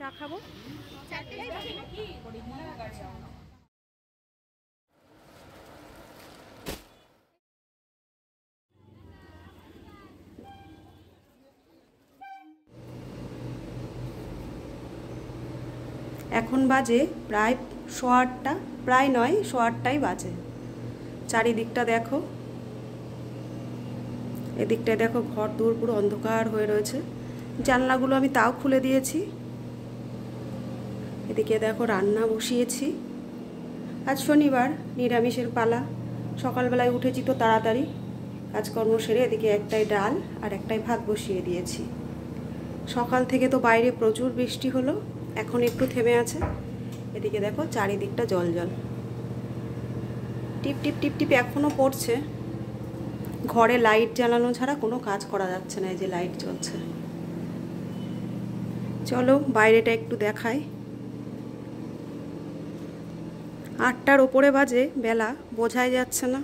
চা খাবো। এখন বাজে প্রায় 8:15, প্রায় নয় 8:15 বাজে। চারিদিকটা দেখো, এদিকটায় দেখো ঘর দূর পুরো অন্ধকার হয়ে রয়েছে। জানলাগুলো আমি তাও খুলে দিয়েছি। এদিকে দেখো রান্না বসিয়েছি। আজ শনিবার, নিরামিষের পালা। সকালবেলায় উঠেছি তো তাড়াতাড়ি, কাজকর্ম সেরে এদিকে একটাই ডাল আর একটাই ভাত বসিয়ে দিয়েছি। সকাল থেকে তো বাইরে প্রচুর বৃষ্টি হলো, এখন একটু থেমে আছে। এদিকে দেখো চারিদিকটা জল জল, টিপ টিপ টিপ টিপ এখনও পড়ছে। ঘরে লাইট জ্বালানো ছাড়া কোনো কাজ করা যাচ্ছে না। এই যে লাইট জ্বলছে। চলো বাইরেটা একটু দেখাই। 8টার ওপরে বাজে বেলা, বোঝাই যাচ্ছে না।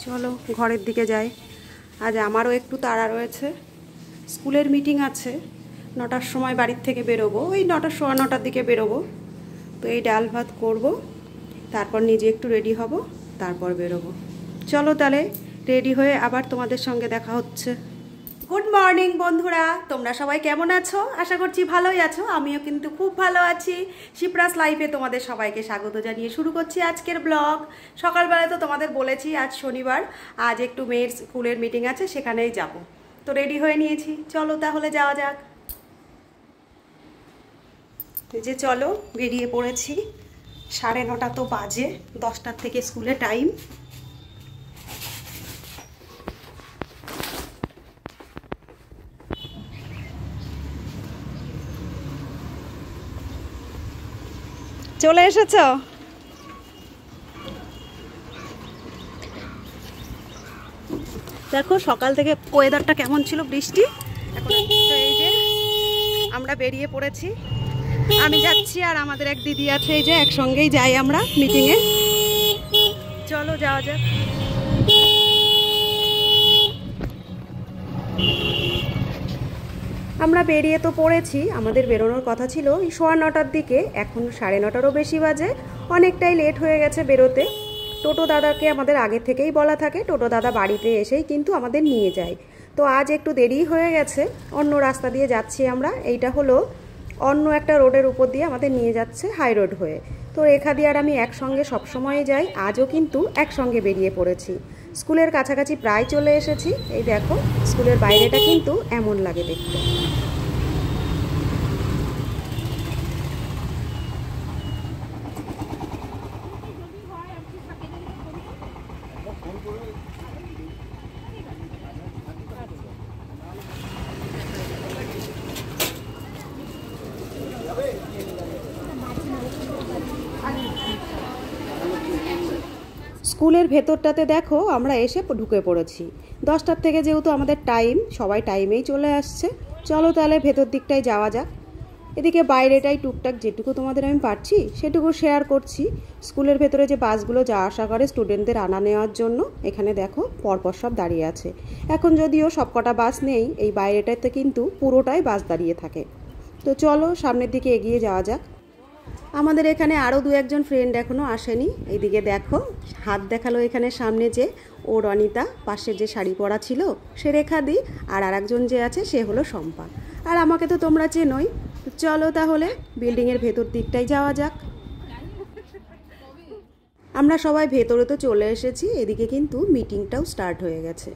চলো ঘরের দিকে যাই। আজ আমারও একটু তাড়া রয়েছে, স্কুলের মিটিং আছে। 9টার সময় বাড়ির থেকে বেরোবো, ওই 9টা, 9:15 দিকে বেরোবো। তো এই ডাল ভাত করব, তারপর নিজে একটু রেডি হব, তারপর বেরোবো। চলো তাহলে রেডি হয়ে আবার তোমাদের সঙ্গে দেখা হচ্ছে। গুড মর্নিং বন্ধুরা, তোমরা সবাই কেমন আছো? আশা করছি ভালোই আছো। আমিও কিন্তু খুব ভালো আছি। শিপ্রাস লাইফে তোমাদের সবাইকে স্বাগত জানিয়ে শুরু করছি আজকের ব্লগ। সকালবেলায় তো তোমাদের বলেছি আজ শনিবার, আজ একটু মেয়ের স্কুলের মিটিং আছে, সেখানেই যাব। তো রেডি হয়ে নিয়েছি, চলো তাহলে যাওয়া যাক। যে চলো বেরিয়ে পড়েছি। 9:30 তো বাজে, 10টার থেকে স্কুলে টাইম। চলে এসেছ? দেখো সকাল থেকে ওয়েদারটা কেমন ছিল, বৃষ্টি। এখন এই যে আমরা বেরিয়ে পড়েছি। আমি যাচ্ছি আর আমাদের এক দিদি আছে, এই যে একসঙ্গেই যাই আমরা মিটিংয়ে। চলো যাওয়া যাক। আমরা বেরিয়ে তো পড়েছি। আমাদের বেরোনোর কথা ছিল এই 9:15 দিকে, এখন 9:30-ও বেশি বাজে। অনেকটাই লেট হয়ে গেছে বেরোতে। টোটো দাদাকে আমাদের আগে থেকেই বলা থাকে, টোটো দাদা বাড়িতে এসেই কিন্তু আমাদের নিয়ে যায়। তো আজ একটু দেরি হয়ে গেছে, অন্য রাস্তা দিয়ে যাচ্ছি আমরা। এইটা হলো অন্য একটা রোডের উপর দিয়ে আমাদের নিয়ে যাচ্ছে, হাই রোড হয়ে। তো রেখা দিয়ে আর আমি একসঙ্গে সবসময় যাই, আজও কিন্তু একসঙ্গে বেরিয়ে পড়েছি। স্কুলের কাছাকাছি প্রায় চলে এসেছি। এই দেখো স্কুলের বাইরেটা কিন্তু এমন লাগে দেখতে। স্কুলের ভেতরটাতে দেখো আমরা এসে ঢুকে পড়েছি। 10টার থেকে যেহেতু আমাদের টাইম, সবাই টাইমেই চলে আসছে। চলো তাহলে ভেতর দিকটায় যাওয়া যাক। এদিকে বাইরেটাই টুকটাক যেটুকু তোমাদের আমি পারছি সেটুকু শেয়ার করছি। স্কুলের ভেতরে যে বাসগুলো যা আশা করে স্টুডেন্টদের আনা নেওয়ার জন্য, এখানে দেখো পরপর সব দাঁড়িয়ে আছে। এখন যদিও সবকটা বাস নেই, এই বাইরেটাতে কিন্তু পুরোটাই বাস দাঁড়িয়ে থাকে। তো চলো সামনের দিকে এগিয়ে যাওয়া যাক। আমাদের এখানে আরও 2-1জন ফ্রেন্ড এখনও আসেনি। এইদিকে দেখো হাত দেখালো এখানে সামনে, যে ও রনিতা, পাশে যে শাড়ি পরা ছিল সে রেখা দি, আর আরেকজন যে আছে সে হলো শম্পা। আর আমাকে তো তোমরা চেনোই। চলো তাহলে বিল্ডিংয়ের ভেতর দিকটাই যাওয়া যাক। আমরা সবাই ভেতরে তো চলে এসেছি। এদিকে কিন্তু মিটিংটাও স্টার্ট হয়ে গেছে।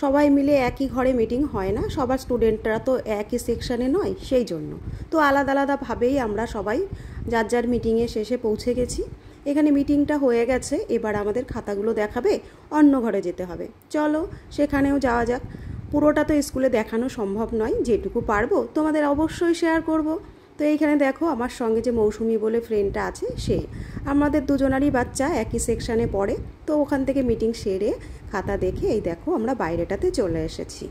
সবাই মিলে একই ঘরে মিটিং হয় না, সবার স্টুডেন্টরা তো একই সেকশানে নয়, সেই জন্য তো আলাদা আলাদাভাবেই আমরা সবাই যার যার মিটিংয়ে শেষে পৌঁছে গেছি। এখানে মিটিংটা হয়ে গেছে, এবার আমাদের খাতাগুলো দেখাবে, অন্য ঘরে যেতে হবে। চলো সেখানেও যাওয়া যাক। পুরোটা তো স্কুলে দেখানো সম্ভব নয়, যেটুকু পারবো তোমাদের অবশ্যই শেয়ার করব। তো এইখানে দেখো আমার সঙ্গে যে মৌসুমি বলে ফ্রেন্ডটা আছে সে, আমাদের দুজনারই বাচ্চা একই সেকশানে পড়ে। তো ওখান থেকে মিটিং সেরে খাতা দেখে এই দেখো আমরা বাইরেটাতে চলে এসেছি।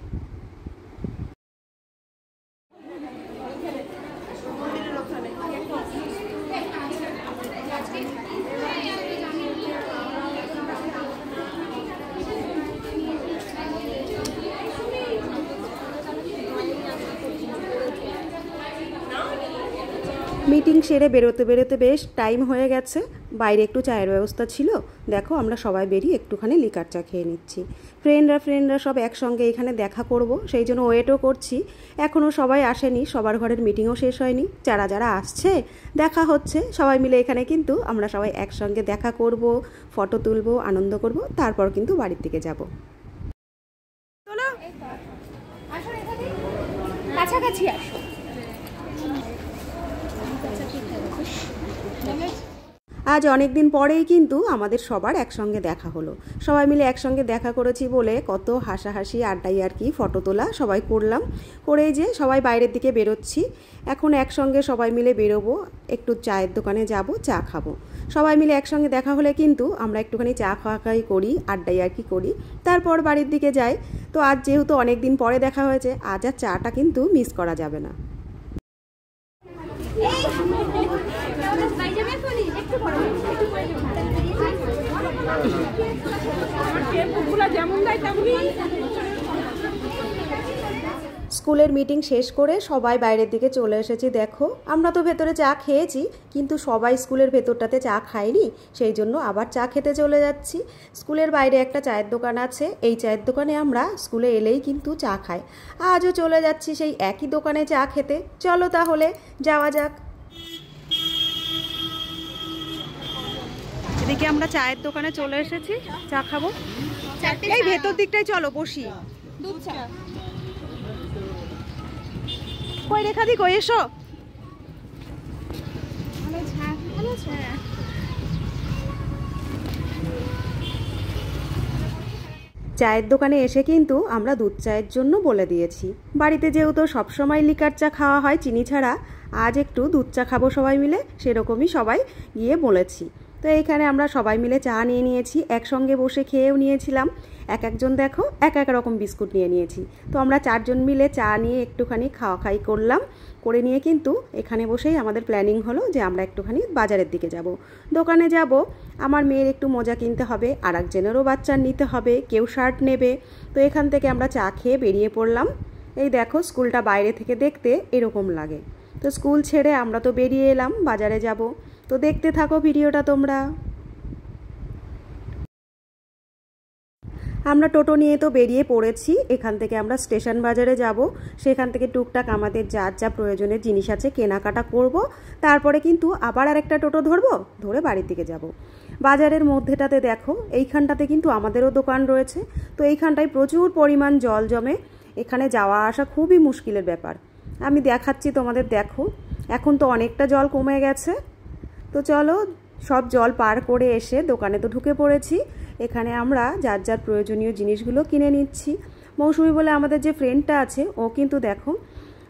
মিটিং সেরে বেরোতে বেরোতে বেশ টাইম হয়ে গেছে। বাইরে একটু চায়ের ব্যবস্থা ছিল, দেখো আমরা সবাই বেরিয়ে একটুখানি লিকার চা খেয়ে নিচ্ছি। ফ্রেন্ডরা সব একসঙ্গে এখানে দেখা করব, সেই জন্য ওয়েটও করছি। এখনও সবাই আসেনি, সবার ঘরের মিটিংও শেষ হয়নি। যারা যারা আসছে দেখা হচ্ছে, সবাই মিলে এখানে কিন্তু আমরা সবাই একসঙ্গে দেখা করব, ফটো তুলব, আনন্দ করব, তারপর কিন্তু বাড়ির দিকে যাব। কাছাকাছি আসো। আজ অনেক দিন পরেই কিন্তু আমাদের সবার একসঙ্গে দেখা হলো। সবাই মিলে একসঙ্গে দেখা করেছি বলে কত হাসাহাসি, আড্ডাই আর কি, ফটো তোলা সবাই করলাম। করেই যে সবাই বাইরের দিকে বেরোচ্ছি। এখন একসঙ্গে সবাই মিলে বেরোবো, একটু চায়ের দোকানে যাব, চা খাবো। সবাই মিলে একসঙ্গে দেখা হলে কিন্তু আমরা একটুখানি চা খাওয়াই করি, আড্ডাই আর কি করি, তারপর বাড়ির দিকে যাই। তো আজ যেহেতু অনেক দিন পরে দেখা হয়েছে, আজ আর চাটা কিন্তু মিস করা যাবে না। স্কুলের মিটিং শেষ করে সবাই বাইরের দিকে চলে এসেছি। দেখো আমরা তো ভেতরে চা খেয়েছি, কিন্তু সবাই স্কুলের ভেতরটাতে চা খায়নি, সেই জন্য আবার চা খেতে চলে যাচ্ছি। স্কুলের বাইরে একটা চায়ের দোকান আছে, এই চায়ের দোকানে আমরা স্কুলে এলেই কিন্তু চা খাই। আজও চলে যাচ্ছি সেই একই দোকানে চা খেতে। চলো তাহলে যাওয়া যাক। এদিকে আমরা চায়ের দোকানে চলে এসেছি, চা খাবো। এই ভেতর দিকটাই চলো বসি। কই রেখা দি, কই এসো। চায়ের দোকানে এসে কিন্তু আমরা দুধ চায়ের জন্য বলে দিয়েছি। বাড়িতে যেহেতু সবসময় লিকার চা খাওয়া হয় চিনি ছাড়া, আজ একটু দুধ চা খাবো সবাই মিলে, সেরকমই সবাই গিয়ে বলেছি। তো এইখানে আমরা সবাই মিলে চা নিয়ে নিয়েছি, একসঙ্গে বসে খেয়েও নিয়েছিলাম। এক একজন দেখো এক এক রকম বিস্কুট নিয়ে নিয়েছি। তো আমরা চারজন মিলে চা নিয়ে একটুখানি খাওয়া খাই করলাম। করে নিয়ে কিন্তু এখানে বসেই আমাদের প্ল্যানিং হলো যে আমরা একটুখানি বাজারের দিকে যাব, দোকানে যাব। আমার মেয়ের একটু মোজা কিনতে হবে, আর একজনেরও বাচ্চার নিতে হবে, কেউ শার্ট নেবে। তো এখান থেকে আমরা চা খেয়ে বেরিয়ে পড়লাম। এই দেখো স্কুলটা বাইরে থেকে দেখতে এরকম লাগে। তো স্কুল ছেড়ে আমরা তো বেরিয়ে এলাম, বাজারে যাব। তো দেখতে থাকো ভিডিওটা তোমরা। আমরা টোটো নিয়ে তো বেরিয়ে পড়েছি। এখান থেকে আমরা স্টেশন বাজারে যাব, সেখান থেকে টুকটাক আমাদের যার যা প্রয়োজনের জিনিস আছে কেনাকাটা করব, তারপরে কিন্তু আবার আরেকটা টোটো ধরবো, ধরে বাড়ির দিকে যাব। বাজারের মধ্যেটাতে দেখো এইখানটাতে কিন্তু আমাদেরও দোকান রয়েছে। তো এইখানটায় প্রচুর পরিমাণ জল জমে, এখানে যাওয়া আসা খুবই মুশকিলের ব্যাপার। আমি দেখাচ্ছি তোমাদের, দেখো এখন তো অনেকটা জল কমে গেছে। তো চলো সব জল পার করে এসে দোকানে তো ঢুকে পড়েছি। এখানে আমরা যার যার প্রয়োজনীয় জিনিসগুলো কিনে নিচ্ছি। মৌসুমি বলে আমাদের যে ফ্রেন্ডটা আছে, ও কিন্তু দেখো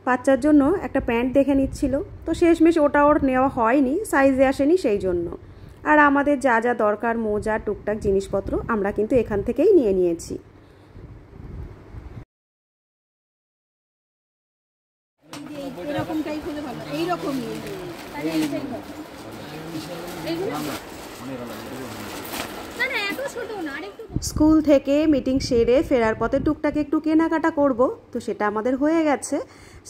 বাচ্চার জন্য একটা প্যান্ট দেখে নিচ্ছিল। তো শেষমেশ ওটা ওর নেওয়া হয়নি, সাইজে আসেনি সেই জন্য। আর আমাদের যা যা দরকার মোজা টুকটাক জিনিসপত্র আমরা কিন্তু এখান থেকেই নিয়ে নিয়েছি। স্কুল থেকে মিটিং সেরে ফেরার পথে টুকটাক একটু কেনাকাটা করব, তো সেটা আমাদের হয়ে গেছে।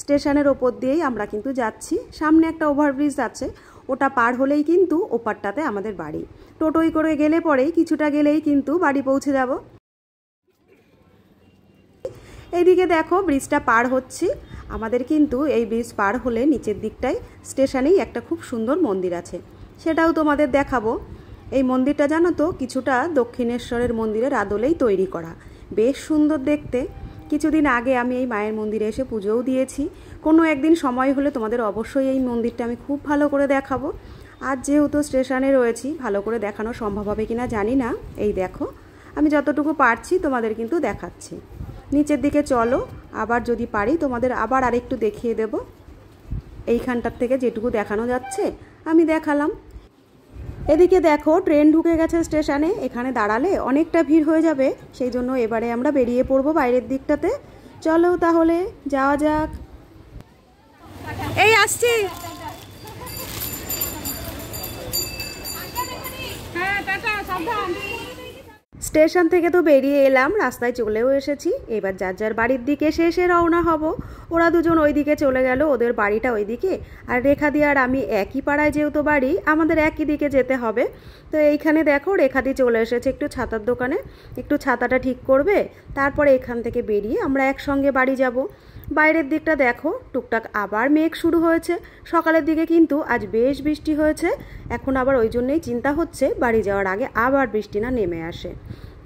স্টেশনের ওপর দিয়েই আমরা কিন্তু যাচ্ছি। সামনে একটা ওভারব্রিজ আছে, ওটা পার হলেই কিন্তু ওপারটাতে আমাদের বাড়ি। টোটোই করে গেলে পরেই কিছুটা গেলেই কিন্তু বাড়ি পৌঁছে যাব। এইদিকে দেখো ব্রিজটা পার হচ্ছি। আমাদের কিন্তু এই ব্রিজ পার হলে নিচের দিকটায় স্টেশনেই একটা খুব সুন্দর মন্দির আছে, সেটাও তোমাদের দেখাবো। এই মন্দিরটা জানো তো কিছুটা দক্ষিণেশ্বরের মন্দিরের আদলেই তৈরি করা, বেশ সুন্দর দেখতে। কিছুদিন আগে আমি এই মায়ের মন্দিরে এসে পুজোও দিয়েছি। কোনো একদিন সময় হলে তোমাদের অবশ্যই এই মন্দিরটা আমি খুব ভালো করে দেখাবো। আজ যেহেতু স্টেশনে রয়েছি, ভালো করে দেখানো সম্ভব হবে কিনা জানি না। এই দেখো আমি যতটুকু পারছি তোমাদের কিন্তু দেখাচ্ছি। নিচের দিকে চলো, আবার যদি পারি তোমাদের আবার আরেকটু দেখিয়ে দেব। এইখানটার থেকে যেটুকু দেখানো যাচ্ছে আমি দেখালাম। এদিকে দেখো ট্রেন ঢুকে গেছে স্টেশনে, এখানে দাঁড়ালে অনেকটা ভিড় হয়ে যাবে, সেই জন্য এবারে আমরা বেরিয়ে পড়বো বাইরের দিকটাতে। চলো তাহলে যাওয়া যাক। এই আসছি। স্টেশন থেকে তো বেরিয়ে এলাম, রাস্তায় চলেও এসেছি। এবার যার যার বাড়ির দিকে শেষে রওনা হব। ওরা দুজন ওইদিকে চলে গেল, ওদের বাড়িটা ওইদিকে, আর রেখাদি আর আমি একই পাড়ায় যেহেতু বাড়ি, আমাদের একই দিকে যেতে হবে। তো এইখানে দেখো রেখাদি চলে এসেছে একটু ছাতার দোকানে, একটু ছাতাটা ঠিক করবে, তারপরে এখান থেকে বেরিয়ে আমরা একসঙ্গে বাড়ি যাব। বাইরের দিকটা দেখো টুকটাক আবার মেঘ শুরু হয়েছে, সকালের দিকে কিন্তু আজ বেশ বৃষ্টি হয়েছে। এখন আবার ওই জন্যই চিন্তা হচ্ছে বাড়ি যাওয়ার আগে আবার বৃষ্টি না নেমে আসে।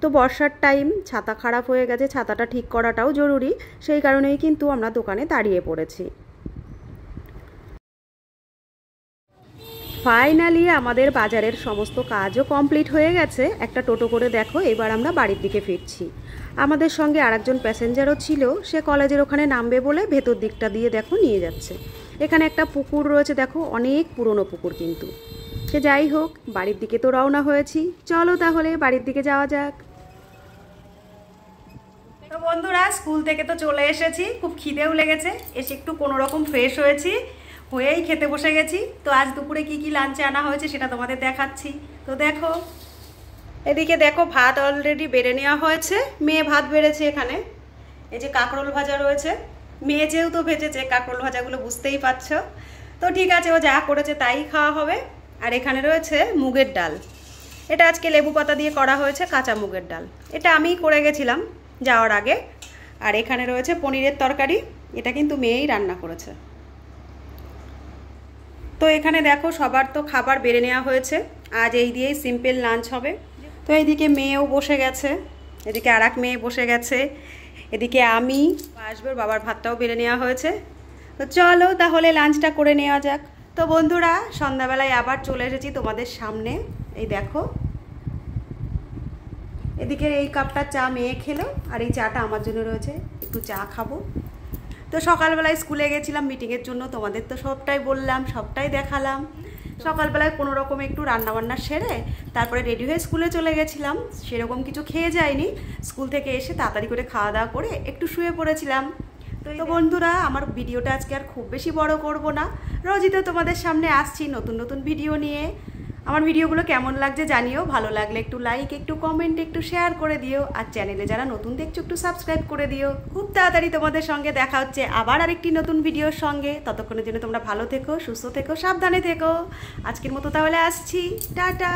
তো বর্ষার টাইম, ছাতা খারাপ হয়ে গেছে, ছাতাটা ঠিক করাটাও জরুরি, সেই কারণেই কিন্তু আমরা দোকানে দাঁড়িয়ে পড়েছি। ফাইনালি আমাদের বাজারের সমস্ত কাজও কমপ্লিট হয়ে গেছে। একটা টোটো করে দেখো এবার আমরা বাড়ির দিকে ফিরছি। আমাদের সঙ্গে আরেকজন প্যাসেঞ্জারও ছিল, সে কলেজের ওখানে নামবে বলে ভেতর দিকটা দিয়ে দেখো নিয়ে যাচ্ছে। এখানে একটা পুকুর রয়েছে, দেখো অনেক পুরনো পুকুর কিন্তু। সে যাই হোক, বাড়ির দিকে তো রওনা হয়েছি, চলো তাহলে বাড়ির দিকে যাওয়া যাক। তো বন্ধুরা স্কুল থেকে তো চলে এসেছি, খুব খিদেও লেগেছে, এসে একটু কোনো রকম ফ্রেশ হয়েছি, হয়েই খেতে বসে গেছি। তো আজ দুপুরে কি কি লাঞ্চে আনা হয়েছে সেটা তোমাদের দেখাচ্ছি। তো দেখো এদিকে দেখো ভাত অলরেডি বেড়ে নেওয়া হয়েছে, মেয়ে ভাত বেড়েছে। এখানে এই যে কাঁকরোল ভাজা রয়েছে, মেয়ে যেহেতু ভেজেছে কাঁকরোল ভাজাগুলো বুঝতেই পারছো। তো ঠিক আছে, ও যা করেছে তাই খাওয়া হবে। আর এখানে রয়েছে মুগের ডাল, এটা আজকে লেবু পাতা দিয়ে করা হয়েছে, কাঁচা মুগের ডাল, এটা আমিই করে গেছিলাম যাওয়ার আগে। আর এখানে রয়েছে পনিরের তরকারি, এটা কিন্তু মেয়েই রান্না করেছে। তো এখানে দেখো সবার তো খাবার বেড়ে নেওয়া হয়েছে, আজ এই দিয়েই সিম্পল লাঞ্চ হবে। তো এইদিকে মেয়েও বসে গেছে, এদিকে আর এক মেয়ে বসে গেছে, এদিকে আমি আসবে, বাবার ভাতটাও বেড়ে নেওয়া হয়েছে। তো চলো তাহলে লাঞ্চটা করে নেওয়া যাক। তো বন্ধুরা সন্ধ্যাবেলায় আবার চলে এসেছি তোমাদের সামনে। এই দেখো এদিকে এই কাপটা চা মেয়ে খেলো, আর এই চাটা আমার জন্য রয়েছে, একটু চা খাবো। তো সকালবেলায় স্কুলে গেছিলাম মিটিংয়ের জন্য, তোমাদের তো সবটাই বললাম, সবটাই দেখালাম। সকালবেলায় কোনো রকম একটু রান্নাবান্না সেরে তারপরে রেডি হয়ে স্কুলে চলে গেছিলাম, সেরকম কিছু খেয়ে যায়নি। স্কুল থেকে এসে তাড়াতাড়ি করে খাওয়া দাওয়া করে একটু শুয়ে পড়েছিলাম। তো বন্ধুরা আমার ভিডিওটা আজকে আর খুব বেশি বড় করব না, রোজই তো তোমাদের সামনে আসছি নতুন নতুন ভিডিও নিয়ে। আমার ভিডিওগুলো কেমন লাগছে জানিও, ভালো লাগলে একটু লাইক, একটু কমেন্ট, একটু শেয়ার করে দিও। আর চ্যানেলে যারা নতুন দেখছো একটু সাবস্ক্রাইব করে দিও। খুব তাড়াতাড়ি তোমাদের সঙ্গে দেখা হচ্ছে আবার আরেকটি নতুন ভিডিওর সঙ্গে। ততক্ষণের জন্য তোমরা ভালো থেকো, সুস্থ থেকো, সাবধানে থেকো। আজকের মতো তাহলে আসছি, টাটা।